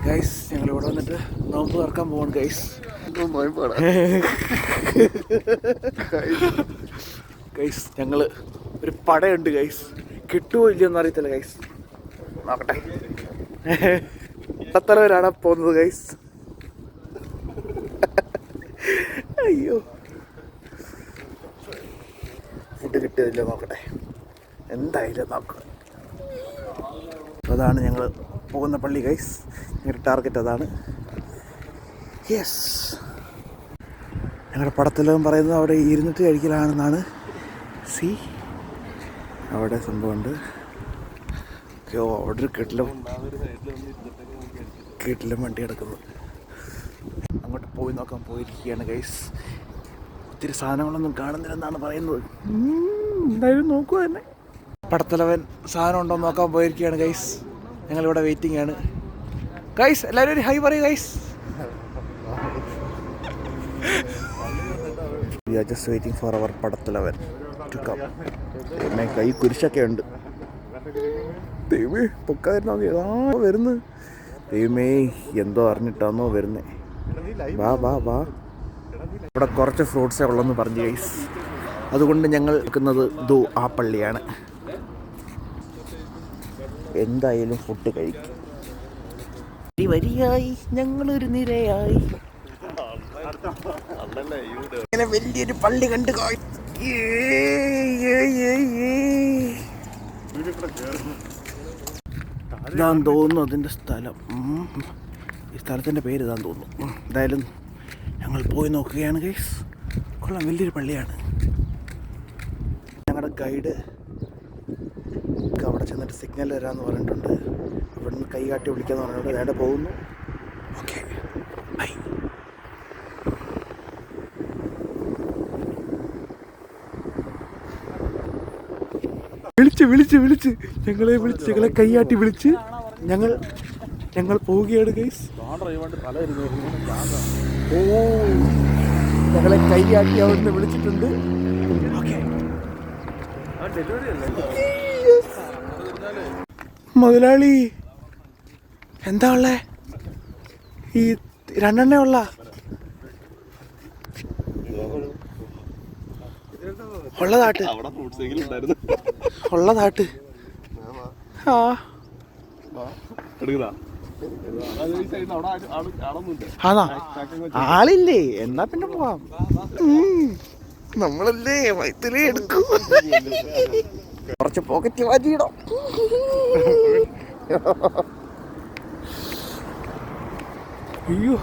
Guys ഞങ്ങൾ ഇവിടെ വന്നിട്ട് നോമ്പ് തുറക്കാൻ പോവാണ് ഗൈസ്. ഗൈസ് ഞങ്ങൾ ഒരു പടയുണ്ട് ഗൈസ്, കിട്ടുമോ ഇല്ലയോന്ന് അറിയത്തില്ല ഗൈസ്, നോക്കട്ടെ. പത്തലവരാണ് പോകുന്നത് ഗൈസ്. അയ്യോ ഫുഡ് കിട്ടിയതില്ല, നോക്കട്ടെ, എന്തായാലും നോക്കുക. അതാണ് ഞങ്ങൾ പോകുന്ന പള്ളി ഗൈസ്. ഞങ്ങളുടെ ടാർഗറ്റ് അതാണ്. യെസ്, ഞങ്ങളുടെ പടത്തിലും പറയുന്നത് അവിടെ ഇരുന്നിട്ട് കഴിക്കലാണെന്നാണ്. സി അവിടെ സംഭവമുണ്ട്. അവിടെ ഒരു കെട്ടിലും വണ്ടി കിടക്കുന്നു. അങ്ങോട്ട് പോയി നോക്കാൻ പോയിരിക്കുകയാണ് ഗൈസ്. ഒത്തിരി സാധനങ്ങളൊന്നും കാണുന്നില്ലെന്നാണ് പറയുന്നത്. എന്തായാലും നോക്കുക തന്നെ. പടത്തലവൻ സാധനം ഉണ്ടോ നോക്കാൻ പോയിരിക്കുകയാണ് ഗൈസ്. ഞങ്ങളിവിടെ വെയിറ്റിംഗ് ആണ് ഗൈസ്. എല്ലാവരും ഒരു ഹൈ പറയൂ guys. We are just waiting for our പടത്തലവൻ to come. കൈ കുരിശൊക്കെ ഉണ്ട്. ദൈവമേ പൊക്കായിരുന്നോ വരുന്നു. ദൈവമേ എന്തോ അറിഞ്ഞിട്ടാന്നോ വരുന്നേ. വാ വാ വാ. ഇവിടെ കുറച്ച് ഫ്രൂട്ട്സേ ഉള്ളെന്ന് പറഞ്ഞു ഗൈസ്. അതുകൊണ്ട് ഞങ്ങൾ നിൽക്കുന്നത് ദോ ആ പള്ളിയാണ്. എന്തായാലും ഫുഡ് കഴിക്കും. വരിയായി ഞങ്ങളൊരു നിരയായി. ഇങ്ങനെ വലിയൊരു പള്ളി കണ്ടു. ഇതാന്ന് തോന്നുന്നു അതിൻ്റെ സ്ഥലം. ഈ സ്ഥലത്തിൻ്റെ പേര് ഇതാന്ന് തോന്നുന്നു. എന്തായാലും ഞങ്ങൾ പോയി നോക്കുകയാണ് ഗൈസ്. കൊള്ളാം, വലിയൊരു പള്ളിയാണ്. ഞങ്ങളുടെ ഗൈഡ് അവിടെ ചെന്നിട്ട് സിഗ്നൽ തരാമെന്ന് പറഞ്ഞിട്ടുണ്ട്. ഇവിടുന്ന് കൈ കാട്ടി വിളിക്കാമെന്ന് പറഞ്ഞിട്ടുണ്ട്. നേരെ പോകുന്നു. Okay bye. വിളിച്ച് ഞങ്ങളെ കൈയാട്ടി വിളിച്ച് ഞങ്ങൾ പോവുകയാണ് ഗൈസ്. ഓ ഞങ്ങളെ കൈയാട്ടി അവിടുന്ന് വിളിച്ചിട്ടുണ്ട്. ഓക്കെ മുതലാളി എന്താ ഉള്ളേ? ഈ 2 ഉള്ള ഉള്ളതാട്ട് ആ ആണോ? ആളില്ലേ? എന്നാ പിന്നെ പോവാം. നമ്മളല്ലേ വൈത്തിലേ എടുക്കൂ. കുറച്ച് പോക്കറ്റ് വാജിയിടാം. അയ്യോ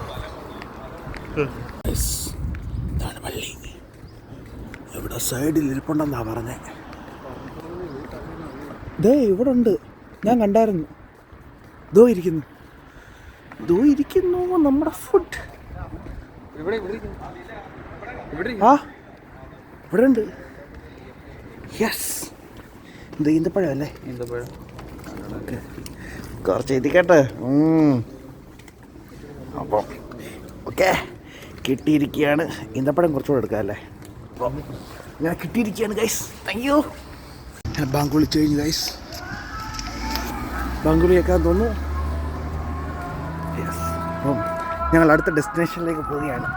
ഇതാണ് പള്ളി. ഇവിടെ സൈഡിൽ ഇരിപ്പുണ്ടെന്നാ പറഞ്ഞേ. ദേ ഇവിടെ ഉണ്ട്, ഞാൻ കണ്ടായിരുന്നു. ദോ ഇരിക്കുന്നു നമ്മുടെ ഫുഡ്. ആ ഇവിടെ ഉണ്ട്. യെസ്, ഇത് ഈന്തപ്പഴം അല്ലേ? ഓക്കെ, കുറച്ച് ഇരിക്കട്ടെ. അപ്പം ഓക്കെ കിട്ടിയിരിക്കുകയാണ്. ഈന്തപ്പഴം കുറച്ചുകൂടെ എടുക്കാം അല്ലേ? അപ്പോൾ ഞാൻ കിട്ടിയിരിക്കുകയാണ് ഗൈസ്. Thank you. ഞാൻ ബാങ്ക് വിളിച്ചു കഴിഞ്ഞു ഗൈസ്. ബാങ്ക് വിളിയേക്കാൻ തോന്നുന്നു. യെസ്, അപ്പം ഞങ്ങൾ അടുത്ത ഡെസ്റ്റിനേഷനിലേക്ക് പോവുകയാണ്.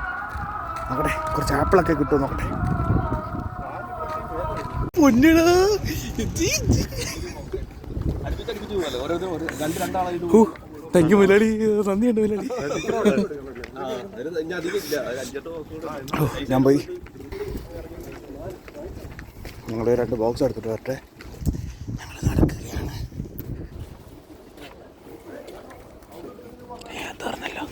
നോക്കട്ടെ കുറച്ച് ആപ്പിളൊക്കെ കിട്ടുമോ നോക്കട്ടെ. പൊന്നിടാ താങ്ക് യു മുതലാളി. നന്ദിയുണ്ട് മുതലാളി. ഞാൻ പോയി ഞങ്ങൾ 2 ബോക്സ് എടുത്തിട്ട് വരട്ടെ. ഞങ്ങൾ നടക്കുകയാണ്. തുറന്നല്ലോ.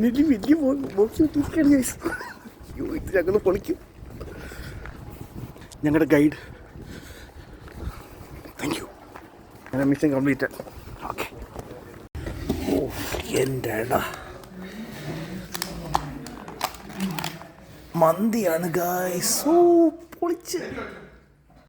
വലിയ ബോക്സ് കിട്ടിയിരിക്കുകയാണ് ഗൈസ്. ഇത് ഞങ്ങൾ പൊളിക്കും. ഞങ്ങളുടെ ഗൈഡ് താങ്ക് യു. അങ്ങനെ മിഷൻ കംപ്ലീറ്റഡ്. ഓക്കെ എൻ്റെ മന്തിയാണ് ഗായ്സ്. ഓ പൊളിച്ച്.